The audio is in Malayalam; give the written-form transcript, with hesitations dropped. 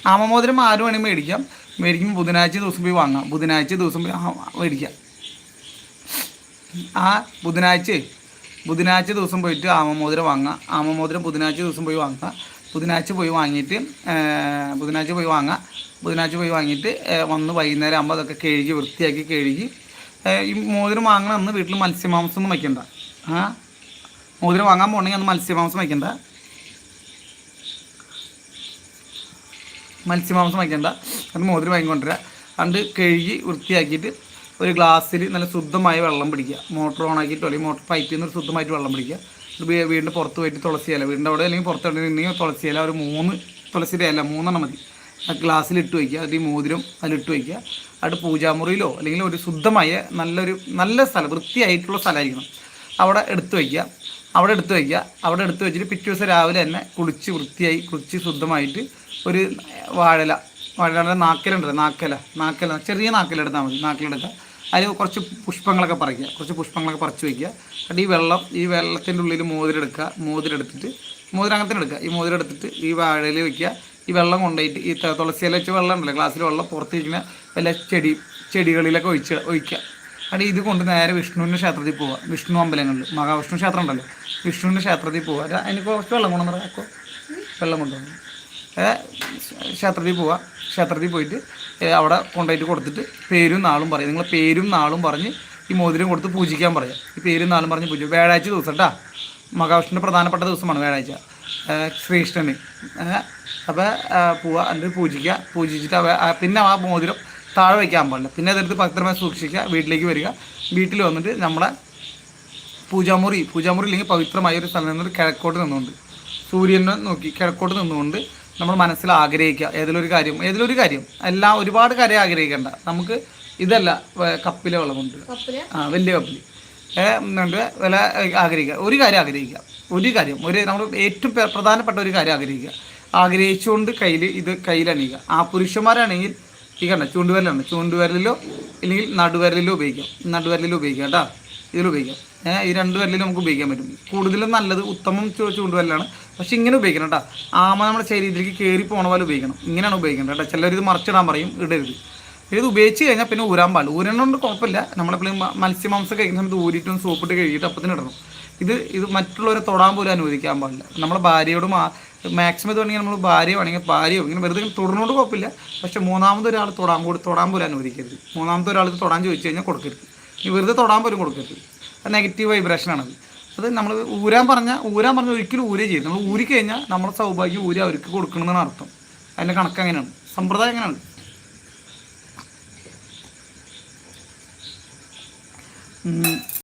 ആമമോതിരം 6 മണി മേടിക്കുമ്പോൾ ബുധനാഴ്ച ദിവസം പോയി വാങ്ങാം. ബുധനാഴ്ച ദിവസം പോയി മേടിക്കാം. ആ ബുധനാഴ്ച ദിവസം പോയിട്ട് ആമമോതിരം വാങ്ങാം. ആമമോതിരം ബുധനാഴ്ച ദിവസം പോയി വാങ്ങാം. ബുധനാഴ്ച പോയി വാങ്ങിയിട്ട് വന്ന് വൈകുന്നേരം ആകുമ്പോൾ അതൊക്കെ വൃത്തിയാക്കി കഴുകി ഈ മോതിരം വാങ്ങണം. അന്ന് വീട്ടിൽ മത്സ്യമാംസം ഒന്നും വയ്ക്കണ്ട. മോതിരം വാങ്ങാൻ പോകണമെങ്കിൽ അന്ന് മത്സ്യമാംസം വയ്ക്കണ്ട. അത് മോതിരം വാങ്ങിക്കൊണ്ടിരിക്കുക. അത് കഴുകി വൃത്തിയാക്കിയിട്ട് ഒരു ഗ്ലാസ്സിൽ നല്ല ശുദ്ധമായ വെള്ളം പിടിക്കുക. മോട്ടർ ഓണാക്കിയിട്ടോ അല്ലെങ്കിൽ മോട്ടർ പൈപ്പിൽ നിന്ന് ശുദ്ധമായിട്ട് വെള്ളം പിടിക്കുക. വീടിൻ്റെ പുറത്ത് പോയിട്ട് തുളസി ഇല, വീടിൻ്റെ അവിടെ അല്ലെങ്കിൽ പുറത്തുണ്ടെങ്കിൽ തുളസി ഇല ഒരു 3 തുളസിയുടെ ഇല 3 മതി. ആ ഗ്ലാസ്സിലിട്ട് വയ്ക്കുക. അത് ഈ മോതിരം അതിലിട്ട് വയ്ക്കുക. അത് പൂജാമുറിയിലോ അല്ലെങ്കിൽ ഒരു ശുദ്ധമായ നല്ല സ്ഥലം, വൃത്തിയായിട്ടുള്ള സ്ഥലമായിരിക്കണം. അവിടെ എടുത്ത് വയ്ക്കുക. അവിടെ എടുത്ത് വെച്ചിട്ട് പിറ്റേ ദിവസം രാവിലെ തന്നെ കുളിച്ച് ശുദ്ധമായിട്ട് ഒരു വാഴയുടെ നാക്കല ചെറിയ നാക്കലെടുത്താൽ മതി. നാക്കലെടുത്താൽ അതിൽ കുറച്ച് പുഷ്പങ്ങളൊക്കെ പറിച്ച് വയ്ക്കുക. എന്നിട്ട് ഈ വെള്ളത്തിൻ്റെ ഉള്ളിൽ മോതിരെടുത്തിട്ട് മോതിരം എടുക്കുക. ഈ മോതിരം എടുത്തിട്ട് ഈ വാഴയിൽ വയ്ക്കുക. ഈ വെള്ളം കൊണ്ടുപോയിട്ട് ഈ തുളസിയില വെച്ച് വെള്ളം ഉണ്ടല്ലോ, ഗ്ലാസ്സിൽ വെള്ളം പുറത്തിരിക്കുന്ന വല്ല ചെടികളിലൊക്കെ ഒഴിക്കുക. അത് ഇത് കൊണ്ട് നേരെ വിഷ്ണുവിൻ്റെ ക്ഷേത്രത്തിൽ പോവുക. വിഷ്ണു അമ്പലങ്ങളിൽ മഹാവിഷ്ണു ക്ഷേത്രം ഉണ്ടല്ലോ, വിഷ്ണുവിൻ്റെ ക്ഷേത്രത്തിൽ പോവുക. അതിന് കുറച്ച് വെള്ളം കൊണ്ടുവന്ന് വെള്ളം കൊണ്ടുവന്നു ക്ഷേത്രത്തിൽ പോയിട്ട് അവിടെ കൊണ്ടുപോയിട്ട് കൊടുത്തിട്ട് പേരും നാളും പറയും. നിങ്ങൾ പേരും നാളും പറഞ്ഞ് ഈ മോതിരം കൊടുത്ത് പൂജിക്കാൻ പറയാം. ഈ പേരും നാളും പറഞ്ഞ് പൂജിക്കും. വ്യാഴാഴ്ച ദിവസം കേട്ടോ, മഹാവിഷ്ണുവിൻ്റെ പ്രധാനപ്പെട്ട ദിവസമാണ് വ്യാഴാഴ്ച, ശ്രീകൃഷ്ണന്. അപ്പോൾ പോവുക, എന്നിട്ട് പൂജിച്ചിട്ട് പിന്നെ ആ മോതിരം താഴെ വയ്ക്കാൻ പാടില്ല. പിന്നെ അതെടുത്ത് ഭക്തരമായി സൂക്ഷിക്കുക. വീട്ടിലേക്ക് വരിക. വീട്ടിൽ വന്നിട്ട് നമ്മളെ പൂജാമുറി ഇല്ലെങ്കിൽ പവിത്രമായ ഒരു സ്ഥലം നിന്നിട്ട് കിഴക്കോട്ട് നിന്നുകൊണ്ട് സൂര്യനെ നോക്കി കിഴക്കോട്ട് നിന്നുകൊണ്ട് നമ്മൾ മനസ്സിൽ ആഗ്രഹിക്കുക ഏതിലൊരു കാര്യം എല്ലാം ഒരുപാട് കാര്യം ആഗ്രഹിക്കേണ്ട. നമുക്ക് ഇതല്ല കപ്പിലെ വെള്ളം കൊണ്ട് വലിയ കപ്പിൽ വില ആഗ്രഹിക്കുക. ഒരു കാര്യം നമ്മൾ ഏറ്റവും പ്രധാനപ്പെട്ട ഒരു കാര്യം ആഗ്രഹിച്ചുകൊണ്ട് കയ്യിലണിയുക. ആ പുരുഷന്മാരാണെങ്കിൽ ഈ കണ്ട ചൂണ്ടുവിരലിലോ ഇല്ലെങ്കിൽ നടുവിരലിലോ ഉപയോഗിക്കാം കേട്ടോ. ഇതിലുപയോഗിക്കാം. ഈ 2 വിരലിലും നമുക്ക് ഉപയോഗിക്കാൻ പറ്റും. കൂടുതലും നല്ലത് ഉത്തമം ചൂണ്ടുവിരലാണ്. പക്ഷെ ഇങ്ങനെ ഉപയോഗിക്കണം കേട്ടോ. ആമ നമ്മുടെ ശരീരത്തിലേക്ക് കയറി പോണ പോലെ ഉപയോഗിക്കണം. ഇങ്ങനെയാണ് ഉപയോഗിക്കേണ്ടത് കേട്ടോ. ചിലരിത് മറിച്ചിടാൻ പറയും, ഇടരുത്. ഇത് ഉപയോഗിച്ച് കഴിഞ്ഞാൽ പിന്നെ ഊരാൻ പാടില്ല. ഊരണോണ്ട് കുഴപ്പമില്ല. നമ്മളെപ്പോഴും മത്സ്യമാംസം കഴിക്കുന്ന സമയത്ത് ഊരിയിട്ടും സോപ്പിട്ട് കഴുകിയിട്ട് അപ്പത്തിന് ഇടണം. ഇത് മറ്റുള്ളവരെ തൊടാൻ പോലും അനുവദിക്കാൻ പാടില്ല. നമ്മളെ ഭാര്യയോട് മാക്സിമം ഇത് വേണമെങ്കിൽ നമ്മൾ ഭാര്യയോ ഇങ്ങനെ വെറുതെ തൊടുന്നോണ്ട് കുഴപ്പമില്ല. പക്ഷെ മൂന്നാമതൊരാൾ തൊടാൻ പോലും അനുവദിക്കരുത്. മൂന്നാമതൊരാൾ ഇത് തൊടാൻ ചോദിച്ചു കഴിഞ്ഞാൽ കൊടുക്കരുത്. ഈ വെറുതെ തൊടാൻ പോലും കൊടുക്കരുത്. അത് നെഗറ്റീവ് വൈബ്രേഷനാണത്. അത് നമ്മൾ ഊരാൻ പറഞ്ഞാൽ ഒരിക്കലും ഊരേ ചെയ്യും. നമ്മൾ ഊരിക്കഴിഞ്ഞാൽ നമ്മുടെ സൗഭാഗ്യം അവർക്ക് കൊടുക്കണമെന്നാണ് അർത്ഥം. അതിൻ്റെ കണക്ക് അങ്ങനെയാണ്, സമ്പ്രദായം അങ്ങനെയാണ്.